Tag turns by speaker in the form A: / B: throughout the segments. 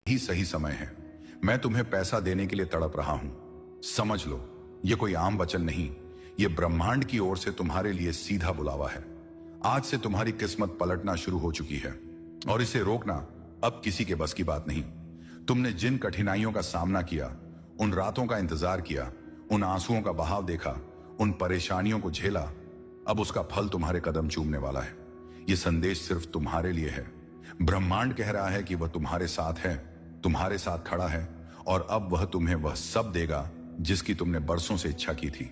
A: ही सही समय है। मैं तुम्हें पैसा देने के लिए तड़प रहा हूं। समझ लो, ये कोई आम वचन नहीं, ये ब्रह्मांड की ओर से तुम्हारे लिए सीधा बुलावा है। आज से तुम्हारी किस्मत पलटना शुरू हो चुकी है और इसे रोकना अब किसी के बस की बात नहीं। तुमने जिन कठिनाइयों का सामना किया, उन रातों का इंतजार किया, उन आंसुओं का बहाव देखा, उन परेशानियों को झेला, अब उसका फल तुम्हारे कदम चूमने वाला है। यह संदेश सिर्फ तुम्हारे लिए है। ब्रह्मांड कह रहा है कि वह तुम्हारे साथ है, तुम्हारे साथ खड़ा है, और अब वह तुम्हें वह सब देगा जिसकी तुमने बरसों से इच्छा की थी।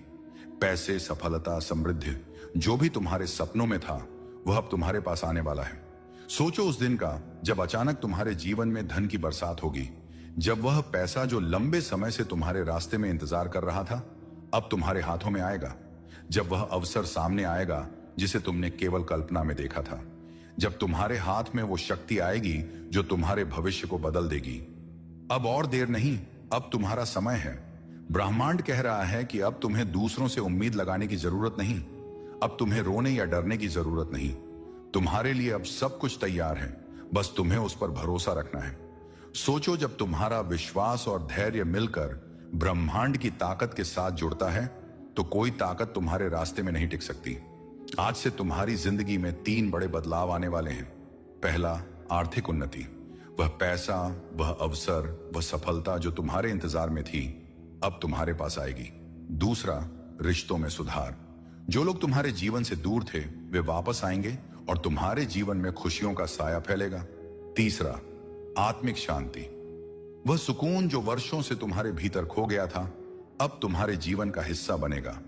A: पैसे, सफलता, समृद्धि, जो भी तुम्हारे सपनों में था वह अब तुम्हारे पास आने वाला है। सोचो उस दिन का जब अचानक तुम्हारे जीवन में धन की बरसात होगी, जब वह पैसा जो लंबे समय से तुम्हारे रास्ते में इंतजार कर रहा था अब तुम्हारे हाथों में आएगा। जब वह अवसर सामने आएगा जिसे तुमने केवल कल्पना में देखा था। जब तुम्हारे हाथ में वो शक्ति आएगी जो तुम्हारे भविष्य को बदल देगी। अब और देर नहीं, अब तुम्हारा समय है। ब्रह्मांड कह रहा है कि अब तुम्हें दूसरों से उम्मीद लगाने की जरूरत नहीं, अब तुम्हें रोने या डरने की जरूरत नहीं। तुम्हारे लिए अब सब कुछ तैयार है, बस तुम्हें उस पर भरोसा रखना है। सोचो, जब तुम्हारा विश्वास और धैर्य मिलकर ब्रह्मांड की ताकत के साथ जुड़ता है तो कोई ताकत तुम्हारे रास्ते में नहीं टिक सकती। आज से तुम्हारी जिंदगी में 3 बड़े बदलाव आने वाले हैं। पहला, आर्थिक उन्नति। वह पैसा, वह अवसर, वह सफलता जो तुम्हारे इंतजार में थी अब तुम्हारे पास आएगी। दूसरा, रिश्तों में सुधार। जो लोग तुम्हारे जीवन से दूर थे वे वापस आएंगे और तुम्हारे जीवन में खुशियों का साया फैलेगा। तीसरा, आत्मिक शांति। वह सुकून जो वर्षों से तुम्हारे भीतर खो गया था अब तुम्हारे जीवन का हिस्सा बनेगा।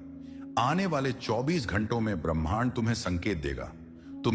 A: आने वाले 24 घंटों में ब्रह्मांड तुम्हें संकेत देगा